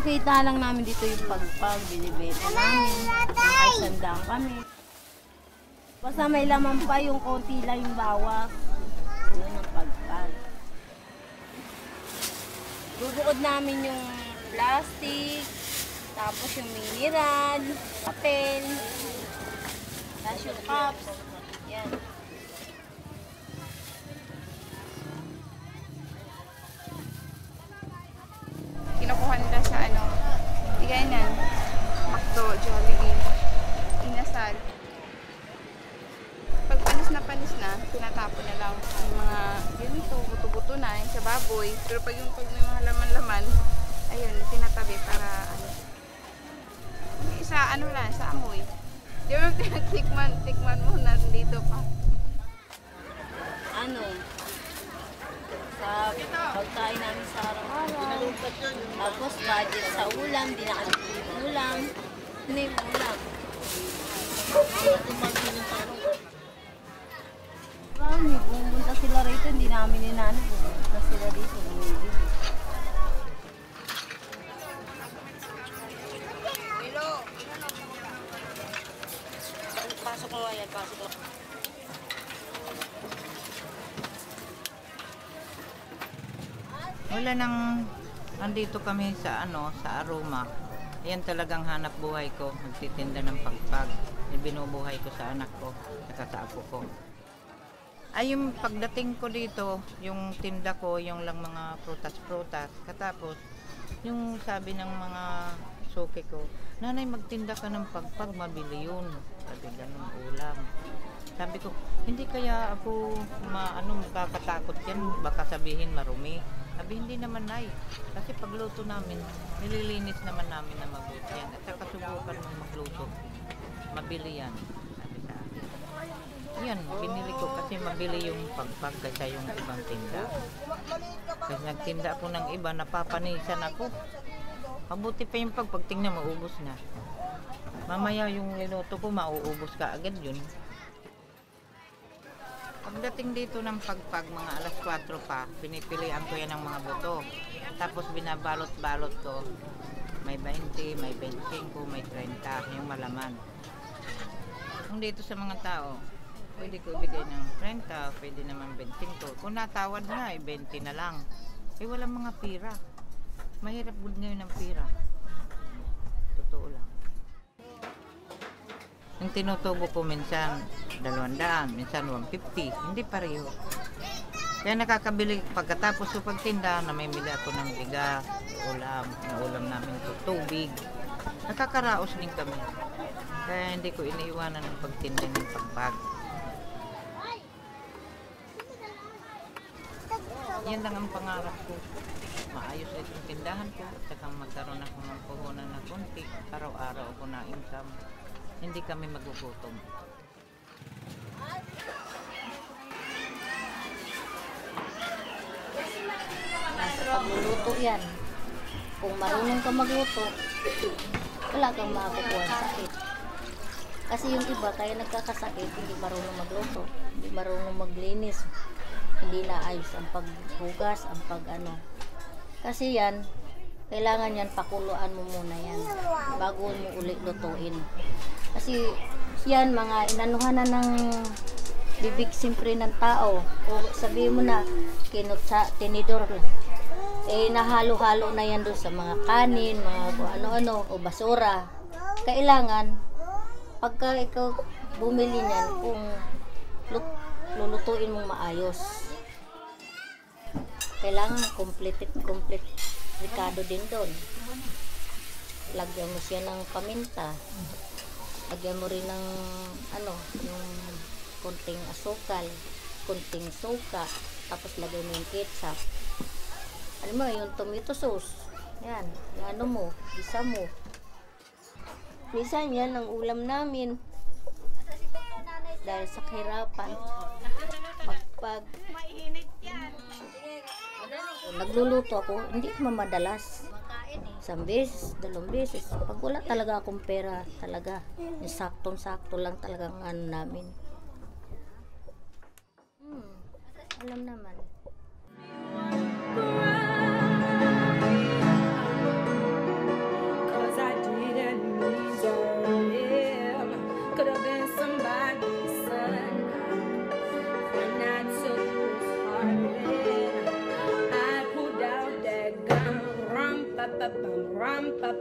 Ang kita lang namin dito yung pagpag, binibenta namin. Nakaisandang kami. Basta may laman pa yung konti lang yung bawak. Yun ang pagpag. Bubuod namin yung plastic, tapos yung mineral, papel, tapos yung cups. Yan. Kinukuha nila sa Tiganan, McDo, Jollibee, Inasal. Pag panis na, tinatapon na lang yung mga ganito, buto-buto na yung sa baboy. Pero pag may mga laman-laman, ayun, tinatabi para sa sa amoy. Di ba tikman mo na dito pa. Sa pagkain namin sa araw-araw. Tapos budget sa ulam, di na kami ulam. Ano yung ulam? Marami, pumunta sila rito, hindi namin inanap. Pumunta sila dito, bumibili. Pasok mo yan, pasok mo. Wala nang andito kami sa sa Aroma. Ayan talagang hanap buhay ko, magtitinda ng pagpag. Binubuhay ko sa anak ko, saka sa apo ko. Ay yung pagdating ko dito, yung tinda ko, yung lang mga prutas-prutas. Katapos, yung sabi ng mga suki ko, nanay magtinda ka ng pagpag, mabili yun. Sabi ganun ulam. Sabi ko, hindi kaya ako makakatakot yan, baka sabihin marumi. Sabi, hindi naman ay. Kasi pagluto namin, nililinis naman namin na mabuti yan. At saka subukan mong magluto. Mabili yan. Sabi sa akin. Yan, binili ko kasi mabili yung pagpag kaysa yung ibang tinda. Kasi nagtinda ako ng iba, napapanisan ako. Mabuti pa yung pagtingnan, maubos na. Mamaya yung niluto ko, mauubos ka agad yun. Pagdating dito ng pagpag, mga alas 4 pa, pinipilian ko yan ng mga buto. Tapos binabalot-balot ko. May 20, may 25, may 30, yung malaman. Kung dito sa mga tao, pwede ko ibigay ng 30, pwede naman 25. Kung natawad nga, 20 na lang. Eh walang mga pira. Mahirap good ngayon ng pira. Totoo lang. Yung tinutubo ko minsan 200, minsan 150, hindi pareho. Kaya nakakabili pagkatapos ko pagtinda, namimili ako ng bigas, ulam, yung ulam namin ito, tubig. Nakakaraos din kami. Kaya hindi ko iniiwanan ng pagtinda ng pagpag. Yan lang ang pangarap ko. Maayos itong tindahan ko at saka magkaroon ako ng puhunan na konti. Araw-araw ako na income. Hindi kami magugutom. Nasa pagluluto yan. Kung marunong ka magluto, wala kang makakukuha ng sakit. Kasi yung iba, kaya nagkakasakit, hindi marunong magluto, hindi marunong maglinis, hindi naayos ang paghugas, ang Kasi yan, kailangan yan, pakuluan mo muna yan, bago mo ulit lutuin. Kasi yan, mga inanuhan na ng bibig simpre ng tao. O sabihin mo na, kinot sa tinidor lang. Eh, nahalo-halo na yan doon sa mga kanin, mga ano-ano, o basura. Kailangan, pagka ikaw bumili niyan, kung lulutuin mong maayos. Kailangan complete ricado din doon. Lagyan mo siya ng paminta. Lagyan mo rin ng yung konting asukal, konting suka, tapos lagyan mo yung ketchup. Alam mo, yung tomato sauce. Yan, yung mo, isa mo. Minsan yan ang ulam namin. Dahil sa kahirapan. Pag nagluluto ako, hindi madalas. 1 beses, 2 beses. Pag wala talaga akong pera, talaga, yung saktong-sakto lang talagang namin. Alam naman. ipap